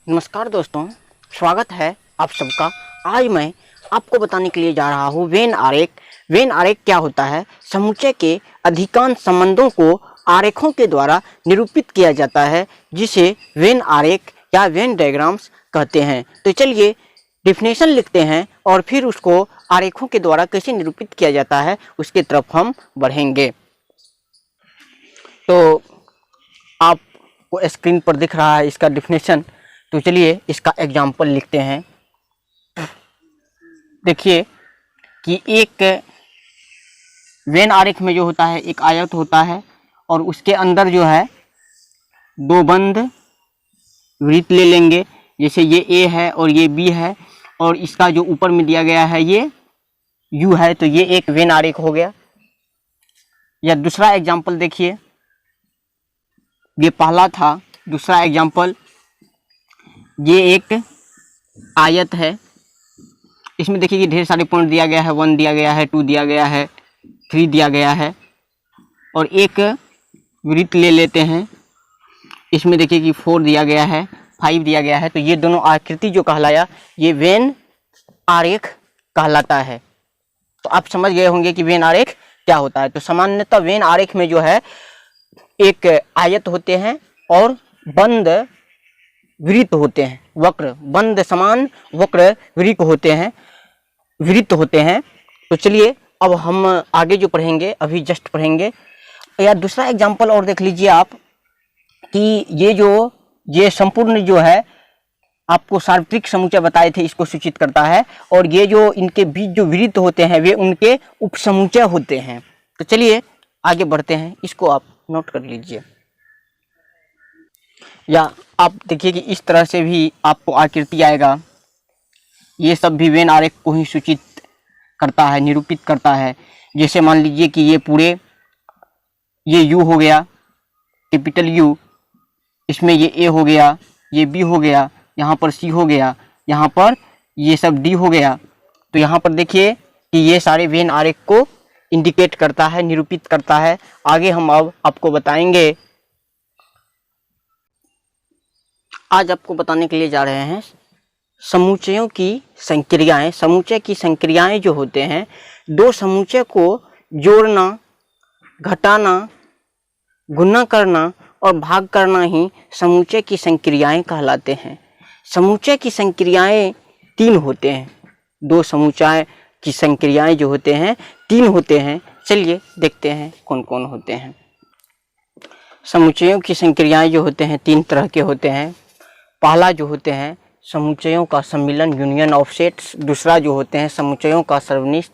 नमस्कार दोस्तों, स्वागत है आप सबका। आज मैं आपको बताने के लिए जा रहा हूँ वेन आरेख। वेन आरेख क्या होता है? समुच्चय के अधिकांश संबंधों को आरेखों के द्वारा निरूपित किया जाता है, जिसे वेन आरेख या वेन डायग्राम्स कहते हैं। तो चलिए डिफिनेशन लिखते हैं और फिर उसको आरेखों के द्वारा कैसे निरूपित किया जाता है उसके तरफ हम बढ़ेंगे। तो आपको स्क्रीन पर दिख रहा है इसका डिफिनेशन। तो चलिए इसका एग्जाम्पल लिखते हैं। देखिए कि एक वेन आरेख में जो होता है एक आयत होता है और उसके अंदर जो है दो बंद वृत्त ले लेंगे। जैसे ये ए है और ये बी है और इसका जो ऊपर में दिया गया है ये यू है, तो ये एक वेन आरेख हो गया। या दूसरा एग्जाम्पल देखिए, ये पहला था। दूसरा एग्जाम्पल, ये एक आयत है, इसमें देखिए कि ढेर सारे पॉइंट दिया गया है। 1 दिया गया है, 2 दिया गया है, 3 दिया गया है और एक वृत्त ले लेते हैं। इसमें देखिए कि 4 दिया गया है, 5 दिया गया है। तो ये दोनों आकृति जो कहलाया ये वेन आरेख कहलाता है। तो आप समझ गए होंगे कि वेन आरेख क्या होता है। तो सामान्यतः वेन आरेख में जो है एक आयत होते हैं और बंद वृत्त होते हैं, वक्र बंद समान वक्र वृत्त होते हैं। तो चलिए अब हम आगे जो पढ़ेंगे अभी जस्ट पढ़ेंगे। या दूसरा एग्जाम्पल और देख लीजिए आप कि ये संपूर्ण जो है आपको सार्वत्रिक समुच्चय बताए थे, इसको सूचित करता है। और ये जो इनके बीच जो वृत्त होते हैं वे उनके उपसमुच्चय होते हैं। तो चलिए आगे बढ़ते हैं, इसको आप नोट कर लीजिए। या आप देखिए कि इस तरह से भी आपको आकृति आएगा। ये सब भी वेन आरेख को ही सूचित करता है, निरूपित करता है। जैसे मान लीजिए कि ये यू हो गया, कैपिटल यू, इसमें ये ए हो गया, ये बी हो गया, यहाँ पर सी हो गया, यहाँ पर ये सब डी हो गया। तो यहाँ पर देखिए कि ये सारे वेन आरेख को इंडिकेट करता है, निरूपित करता है। आगे हम अब आपको बताएंगे। आज आपको बताने के लिए जा रहे हैं समुच्चयों की संक्रियाएं। समुच्चय की संक्रियाएं जो होते हैं, दो समुच्चय को जोड़ना, घटाना, गुणा करना और भाग करना ही समुच्चय की संक्रियाएं कहलाते हैं। समुच्चय की संक्रियाएं 3 होते हैं। दो समुच्चय की संक्रियाएं जो होते हैं 3 होते हैं। चलिए देखते हैं कौन कौन होते हैं। समुच्चयों की संक्रियाएं जो होते हैं 3 तरह के होते हैं। पहला जो होते हैं समुच्चयों का सम्मिलन, यूनियन ऑफ सेट्स। दूसरा जो होते हैं समुच्चयों का सर्वनिष्ठ,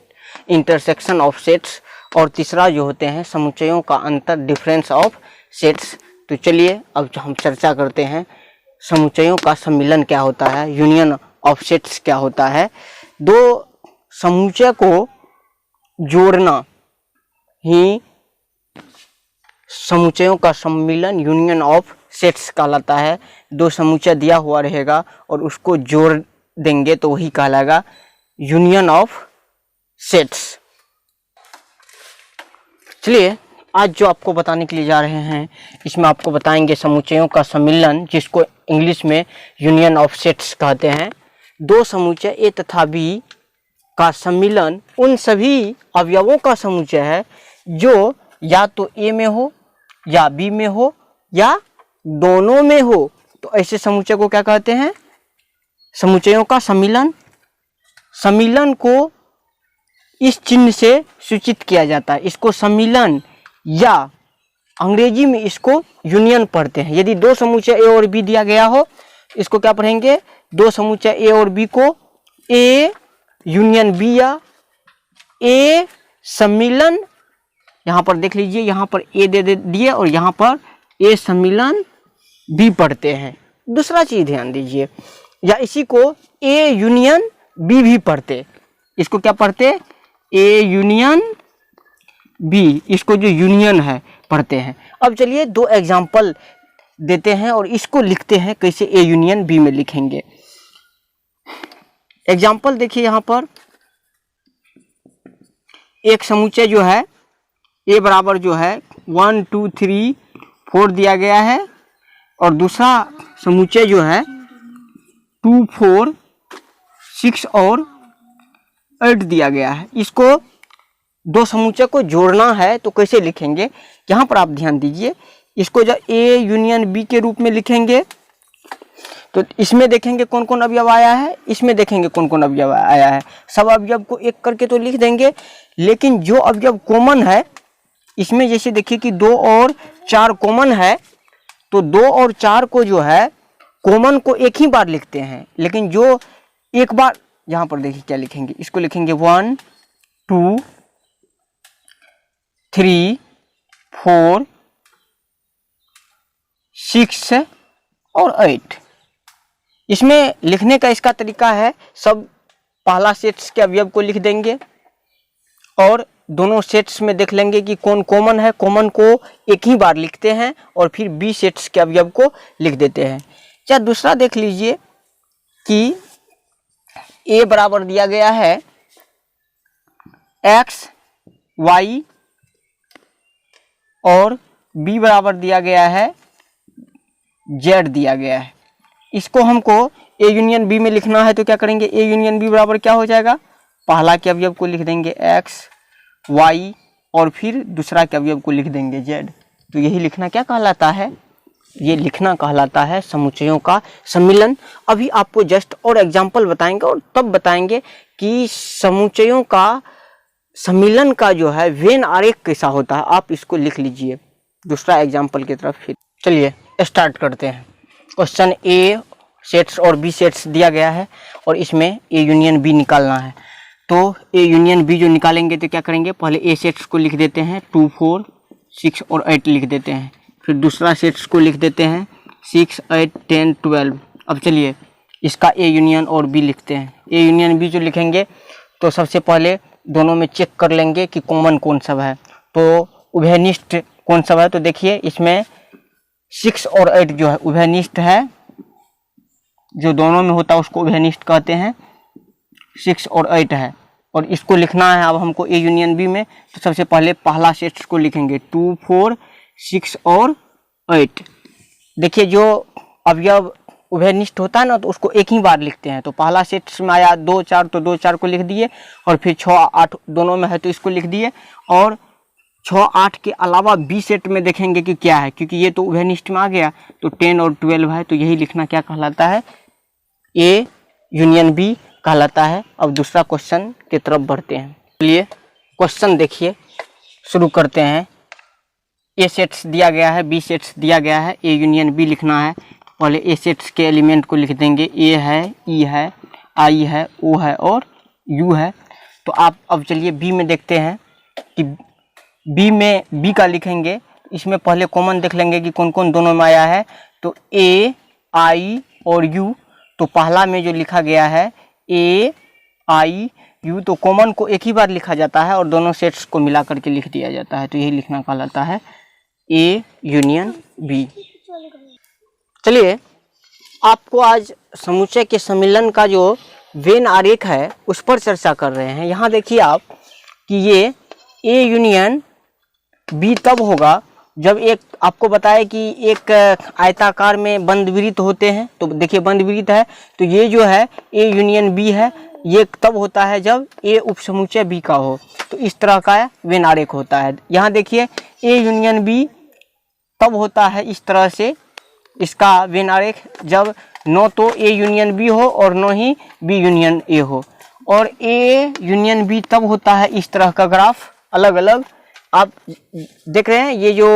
इंटरसेक्शन ऑफ सेट्स। और तीसरा जो होते हैं समुच्चयों का अंतर, डिफरेंस ऑफ सेट्स। तो चलिए अब हम चर्चा करते हैं समुच्चयों का सम्मिलन क्या होता है, यूनियन ऑफ सेट्स क्या होता है। दो समुच्चय को जोड़ना ही समुच्चयों का सम्मिलन, यूनियन ऑफ सेट्स कहलाता है। दो समुच्चय दिया हुआ रहेगा और उसको जोड़ देंगे तो वही कहलाएगा यूनियन ऑफ सेट्स। चलिए आज जो आपको बताने के लिए जा रहे हैं इसमें आपको बताएंगे समुच्चयों का सम्मिलन, जिसको इंग्लिश में यूनियन ऑफ सेट्स कहते हैं। दो समुच्चय ए तथा बी का सम्मिलन उन सभी अवयवों का समुच्चय है जो या तो ए में हो या बी में हो या दोनों में हो। तो ऐसे समुच्चय को क्या कहते हैं? समुच्चयों का सम्मिलन। सम्मिलन को इस चिन्ह से सूचित किया जाता है, इसको सम्मिलन, या अंग्रेजी में इसको यूनियन पढ़ते हैं। यदि दो समुच्चय ए और बी दिया गया हो, इसको क्या पढ़ेंगे? दो समुच्चय ए और बी को ए यूनियन बी या ए सम्मिलन। यहाँ पर देख लीजिए, यहाँ पर ए दे दिए और यहाँ पर ए सम्मिलन बी पढ़ते हैं। दूसरा चीज ध्यान दीजिए, या इसी को ए यूनियन बी भी पढ़ते। इसको क्या पढ़ते? ए यूनियन बी, इसको जो यूनियन है पढ़ते हैं। अब चलिए 2 एग्जाम्पल देते हैं और इसको लिखते हैं कैसे ए यूनियन बी में लिखेंगे। एग्जाम्पल देखिए, यहाँ पर एक समुच्चय जो है ए बराबर जो है 1 2 3 4 दिया गया है और दूसरा समुच्चय जो है 2, 4, 6 और 8 दिया गया है। इसको दो समुच्चय को जोड़ना है तो कैसे लिखेंगे, यहाँ पर आप ध्यान दीजिए। इसको जब ए यूनियन बी के रूप में लिखेंगे तो इसमें देखेंगे कौन कौन अवयव आया है, इसमें देखेंगे कौन कौन अवयव आया है। सब अवयव को एक करके तो लिख देंगे, लेकिन जो अवयव कॉमन है इसमें, जैसे देखिए कि 2 और 4 कॉमन है, तो 2 और 4 को जो है कॉमन को एक ही बार लिखते हैं, लेकिन जो एक बार, यहाँ पर देखिए क्या लिखेंगे, इसको लिखेंगे 1, 2, 3, 4, 6 और 8। इसमें लिखने का इसका तरीका है, सब पहला सेट्स के अवयव को लिख देंगे और दोनों सेट्स में देख लेंगे कि कौन कॉमन है, कॉमन को एक ही बार लिखते हैं और फिर बी सेट्स के अवयव को लिख देते हैं। क्या दूसरा देख लीजिए कि ए बराबर दिया गया है x, y और b बराबर दिया गया है z दिया गया है। इसको हमको ए यूनियन बी में लिखना है तो क्या करेंगे, ए यूनियन बी बराबर क्या हो जाएगा, पहला के अवयव को लिख देंगे x, y और फिर दूसरा के अवयव को लिख देंगे z। तो यही लिखना क्या कहलाता है, ये लिखना कहलाता है समुच्चयों का सम्मिलन। अभी आपको जस्ट और एग्जाम्पल बताएंगे और तब बताएंगे कि समुच्चयों का सम्मिलन का जो है वेन आरेख कैसा होता है। आप इसको लिख लीजिए दूसरा एग्जाम्पल की तरफ। फिर चलिए स्टार्ट करते हैं। क्वेश्चन ए सेट्स और बी सेट्स दिया गया है और इसमें ए यूनियन बी निकालना है। तो ए यूनियन बी जो निकालेंगे तो क्या करेंगे, पहले ए सेट्स को लिख देते हैं 2, 4, 6 और 8 लिख देते हैं। फिर दूसरा सेट्स को लिख देते हैं 6, 8, 10, 12। अब चलिए इसका ए यूनियन और बी लिखते हैं। ए यूनियन बी जो लिखेंगे तो सबसे पहले दोनों में चेक कर लेंगे कि कॉमन कौन सा है, तो उभयनिष्ठ कौन सा है। तो देखिए इसमें 6 और 8 जो है उभयनिष्ठ है, जो दोनों में होता है उसको उभयनिष्ठ कहते हैं। 6 और 8 है और इसको लिखना है अब हमको ए यूनियन बी में। तो सबसे पहले पहला सेट्स को लिखेंगे 2, 4, 6 और 8। देखिए जो अवयव उभयनिष्ठ होता है ना तो उसको एक ही बार लिखते हैं। तो पहला सेट्स में आया 2, 4 तो 2, 4 को लिख दिए और फिर 6, 8 दोनों में है तो इसको लिख दिए। और 6, 8 के अलावा बी सेट में देखेंगे कि क्या है, क्योंकि ये तो उभयनिष्ठ में आ गया तो 10 और 12 है। तो यही लिखना क्या कहलाता है, ए यूनियन बी कहलाता है। अब दूसरा क्वेश्चन की तरफ बढ़ते हैं। चलिए क्वेश्चन देखिए, शुरू करते हैं। ए सेट्स दिया गया है, बी सेट्स दिया गया है, ए यूनियन बी लिखना है। पहले ए सेट्स के एलिमेंट को लिख देंगे, ए है, ई है, आई है, ओ है और यू है। तो आप अब चलिए बी में देखते हैं कि बी में बी का लिखेंगे। इसमें पहले कॉमन देख लेंगे कि कौन कौन दोनों में आया है। तो ए, आई और यू, तो पहला में जो लिखा गया है ए, आई, यू, तो कॉमन को एक ही बार लिखा जाता है और दोनों सेट्स को मिला करके लिख दिया जाता है। तो यही लिखना कहलाता है ए यूनियन बी। चलिए आपको आज समुच्चय के सम्मिलन का जो वेन आरेख है उस पर चर्चा कर रहे हैं। यहाँ देखिए आप कि ये ए यूनियन बी तब होगा जब एक आपको बताया कि एक आयताकार में बंधवृत्त होते हैं। तो देखिए बंधवृत्त है तो ये जो है ए यूनियन बी है, ये तब होता है जब ए उपसमुच्चय बी का हो। तो इस तरह का वेन आरेख होता है। यहाँ देखिए ए यूनियन बी तब होता है इस तरह से, इसका वेन आरेख जब न तो ए यूनियन बी हो और न ही बी यूनियन ए हो। और ए यूनियन बी तब होता है इस तरह का ग्राफ, अलग अलग आप देख रहे हैं। ये जो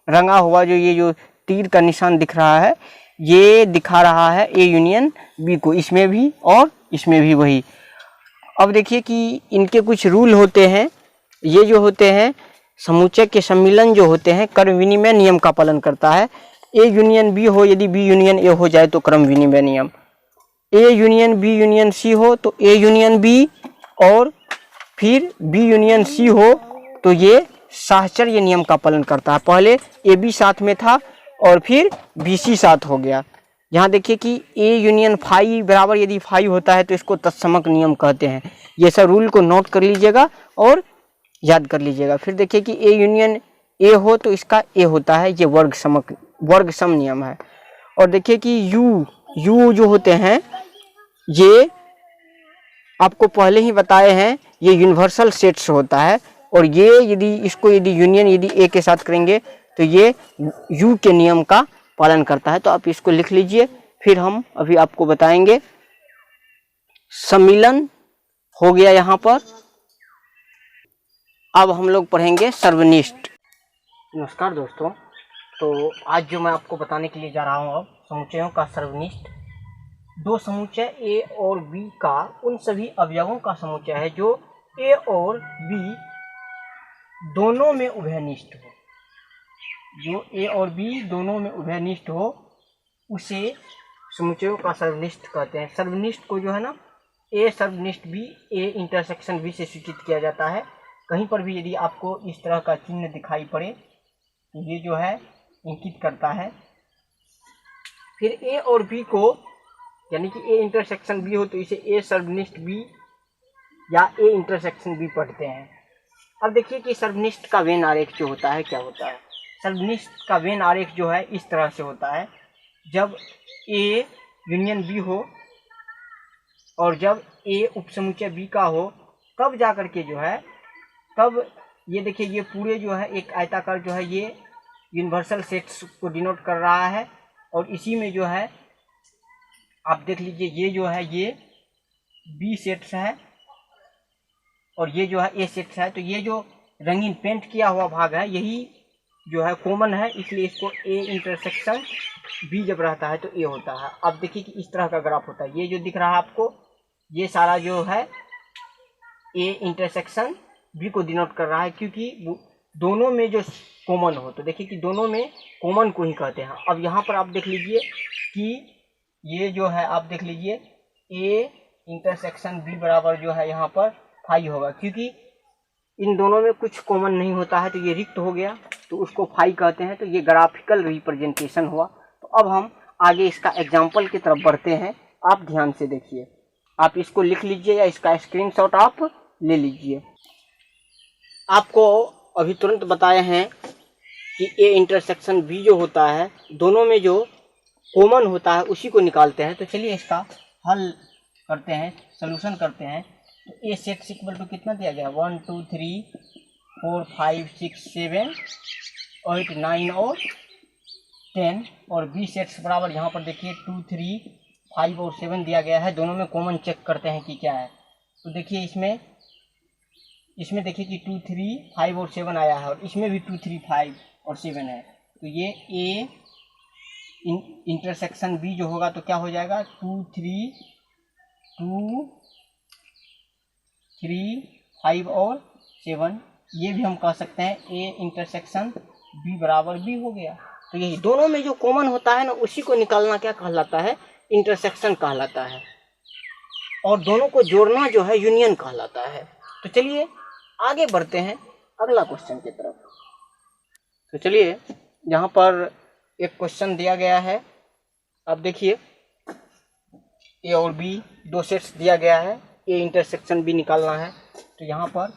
रंगा हुआ जो ये जो तीर का निशान दिख रहा है, ये दिखा रहा है ए यूनियन बी को, इसमें भी और इसमें भी वही। अब देखिए कि इनके कुछ रूल होते हैं। ये जो होते हैं समुच्चय के सम्मिलन जो होते हैं क्रम विनिमय नियम का पालन करता है। ए यूनियन बी हो, यदि बी यूनियन ए हो जाए तो क्रम विनिमय नियम। A union B union C हो तो ए यूनियन बी और फिर बी यूनियन सी हो तो ये साहचर्य नियम का पालन करता है। पहले ए बी साथ में था और फिर बी सी साथ हो गया। यहाँ देखिए कि ए यूनियन फाई बराबर यदि फाई होता है तो इसको तत्समक नियम कहते हैं। ये सब रूल को नोट कर लीजिएगा और याद कर लीजिएगा। फिर देखिए कि ए यूनियन ए हो तो इसका ए होता है, ये वर्ग सम नियम है। और देखिए कि यू जो होते हैं ये आपको पहले ही बताए हैं, ये यूनिवर्सल सेट्स होता है। और ये यदि यूनियन यदि ए के साथ करेंगे तो ये यू के नियम का पालन करता है। तो आप इसको लिख लीजिए, फिर हम अभी आपको बताएंगे। सम्मिलन हो गया यहाँ पर। अब हम लोग पढ़ेंगे सर्वनिष्ठ। नमस्कार दोस्तों, तो आज जो मैं आपको बताने के लिए जा रहा हूँ अब समुच्चयों का सर्वनिष्ठ। दो समुच्चय ए और बी का उन सभी अवयवों का समुच्चय है जो ए और बी दोनों में उभयनिष्ठ हो। जो ए और बी दोनों में उभयनिष्ठ हो उसे समुच्चयों का सर्वनिष्ठ कहते हैं। सर्वनिष्ठ को जो है ना, ए सर्वनिष्ठ बी, ए इंटरसेक्शन बी से सूचित किया जाता है। कहीं पर भी यदि आपको इस तरह का चिन्ह दिखाई पड़े तो ये जो है इंगित करता है। फिर ए और बी को, यानी कि ए इंटरसेक्शन बी हो तो इसे ए सर्वनिष्ठ बी या ए इंटरसेक्शन बी पढ़ते हैं। अब देखिए कि सर्वनिष्ठ का वेन आरेख जो होता है क्या होता है। सर्वनिष्ठ का वेन आरेख जो है इस तरह से होता है, जब ए यूनियन बी हो और जब ए उपसमुच्चय बी का हो तब जाकर के जो है, तब ये देखिए ये पूरे जो है एक आयताकार जो है ये यूनिवर्सल सेट्स को डिनोट कर रहा है। और इसी में जो है आप देख लीजिए, ये जो है ये बी सेट्स है और ये जो है ए सेट्स है। तो ये जो रंगीन पेंट किया हुआ भाग है यही जो है कॉमन है, इसलिए इसको ए इंटरसेक्शन बी जब रहता है तो ए होता है। अब देखिए कि इस तरह का ग्राफ होता है। ये जो दिख रहा है आपको, ये सारा जो है ए इंटरसेक्शन बी को डिनोट कर रहा है, क्योंकि दोनों में जो कॉमन हो। तो देखिए कि दोनों में कॉमन को ही कहते हैं। अब यहाँ पर आप देख लीजिए कि ये जो है आप देख लीजिए ए इंटरसेक्शन बी बराबर जो है यहाँ पर फाई होगा, क्योंकि इन दोनों में कुछ कॉमन नहीं होता है तो ये रिक्त हो गया, तो उसको फाई कहते हैं। तो ये ग्राफिकल रिप्रेजेंटेशन हुआ। तो अब हम आगे इसका एग्जाम्पल की तरफ बढ़ते हैं। आप ध्यान से देखिए, आप इसको लिख लीजिए या इसका स्क्रीनशॉट आप ले लीजिए। आपको अभी तुरंत बताए हैं कि ए इंटरसेक्शन बी जो होता है दोनों में जो कॉमन होता है उसी को निकालते हैं। तो चलिए इसका हल करते हैं, सॉल्यूशन करते हैं। तो ए सेट्स इक्वल टू कितना दिया गया, 1 2 3 4 5 6 7 8 9 और 10। और बी सेट्स बराबर यहाँ पर देखिए 2 3 5 और 7 दिया गया है। दोनों में कॉमन चेक करते हैं कि क्या है। तो देखिए इसमें देखिए कि 2 3 5 और 7 आया है, और इसमें भी 2 3 5 और 7 है। तो ये ए इंटरसेक्शन बी जो होगा तो क्या हो जाएगा, 2 3 5 और 7। ये भी हम कह सकते हैं ए इंटरसेक्शन बी बराबर बी हो गया। तो यही दोनों में जो कॉमन होता है ना उसी को निकालना क्या कहलाता है, इंटरसेक्शन कहलाता है। और दोनों को जोड़ना जो है यूनियन कहलाता है। तो चलिए आगे बढ़ते हैं अगला क्वेश्चन की तरफ। तो चलिए यहाँ पर एक क्वेश्चन दिया गया है। अब देखिए ए और बी दो सेट्स दिया गया है, ए इंटरसेक्शन बी निकालना है। तो यहाँ पर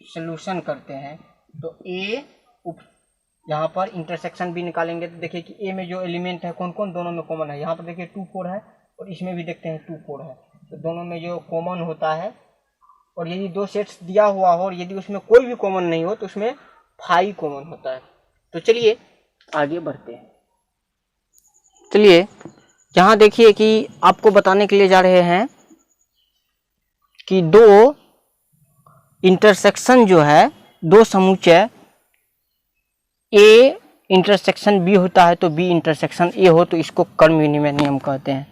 सॉल्यूशन करते हैं। तो ए यहाँ पर इंटरसेक्शन बी निकालेंगे तो देखिए कि ए में जो एलिमेंट है कौन कौन दोनों में कॉमन है। यहाँ पर देखिए 2 4 है और इसमें भी देखते हैं 2 4 है। तो दोनों में जो कॉमन होता है, और यदि दो सेट्स दिया हुआ हो और यदि उसमें कोई भी कॉमन नहीं हो तो उसमें 5 कॉमन होता है। तो चलिए आगे बढ़ते हैं। चलिए यहाँ देखिए कि आपको बताने के लिए जा रहे हैं कि दो इंटरसेक्शन जो है, दो समुच्चय ए इंटरसेक्शन बी होता है तो बी इंटरसेक्शन ए हो तो इसको कर्म विनिमय नियम कहते हैं।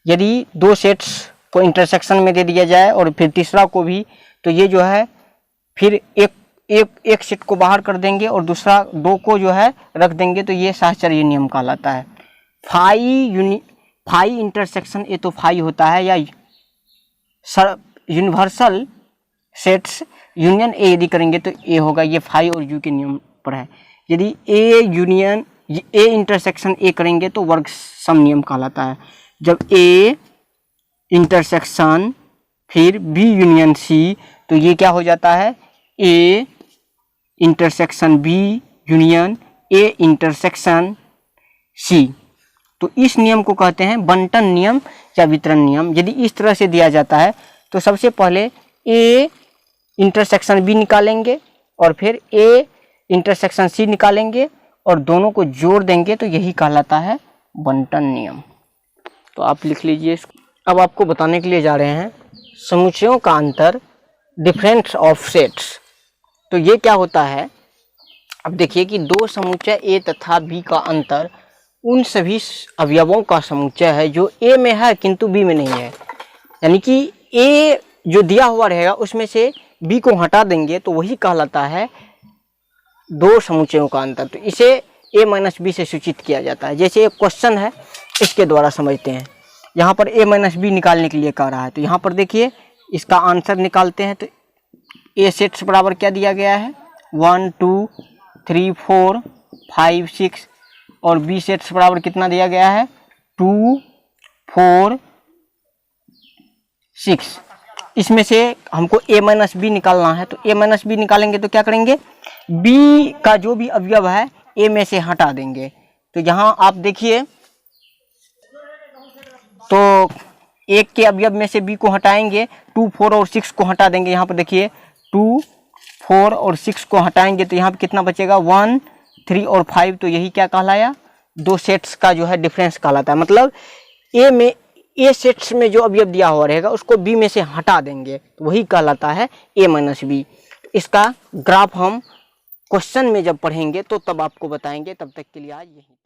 यदि दो सेट्स को इंटरसेक्शन में दे दिया जाए और फिर तीसरा को भी, तो ये जो है फिर एक सेट को बाहर कर देंगे और दूसरा दो को जो है रख देंगे, तो ये साहचर्य नियम कहलाता है। फाई इंटरसेक्शन ए तो फाई होता है, या यूनिवर्सल सेट्स यूनियन ए यदि करेंगे तो ए होगा। ये फाई और यू के नियम पर है। यदि ए इंटरसेक्शन ए करेंगे तो वर्ग सम नियम कहलाता है। जब ए इंटरसेक्शन फिर बी यूनियन सी, तो ये क्या हो जाता है, A intersection B union A intersection C. तो इस नियम को कहते हैं बंटन नियम या वितरण नियम। यदि इस तरह से दिया जाता है तो सबसे पहले ए इंटरसेक्शन बी निकालेंगे और फिर ए इंटरसेक्शन सी निकालेंगे और दोनों को जोड़ देंगे, तो यही कहलाता है बंटन नियम। तो आप लिख लीजिए इसको। अब आपको बताने के लिए जा रहे हैं समुच्चयों का अंतर, डिफरेंस ऑफ सेट्स। तो ये क्या होता है, अब देखिए कि दो समुच्चय ए तथा बी का अंतर उन सभी अवयवों का समुच्चय है जो ए में है किंतु बी में नहीं है। यानी कि ए जो दिया हुआ रहेगा उसमें से बी को हटा देंगे तो वही कहलाता है दो समुच्चयों का अंतर। तो इसे ए माइनस बी से सूचित किया जाता है। जैसे एक क्वेश्चन है, इसके द्वारा समझते हैं। यहाँ पर ए माइनस बी निकालने के लिए कह रहा है, तो यहाँ पर देखिए इसका आंसर निकालते हैं। तो ए सेट्स बराबर क्या दिया गया है, 1 2 3 4 5 6 और बी सेट्स बराबर कितना दिया गया है, 2 4 6। इसमें से हमको a माइनस बी निकालना है, तो a माइनस बी निकालेंगे तो क्या करेंगे, b का जो भी अवयव है a में से हटा देंगे। तो यहाँ आप देखिए, तो एक के अवयव में से b को हटाएंगे, 2 4 और 6 को हटा देंगे। यहाँ पर देखिए 2 4 और 6 को हटाएंगे तो यहाँ पर कितना बचेगा, 1 3 और 5। तो यही क्या कहलाया, दो सेट्स का जो है डिफरेंस कहलाता है। मतलब ए सेट्स में जो अवयव दिया हुआ रहेगा उसको बी में से हटा देंगे तो वही कहलाता है ए माइनस बी। इसका ग्राफ हम क्वेश्चन में जब पढ़ेंगे तो तब आपको बताएंगे। तब तक के लिए आज यही।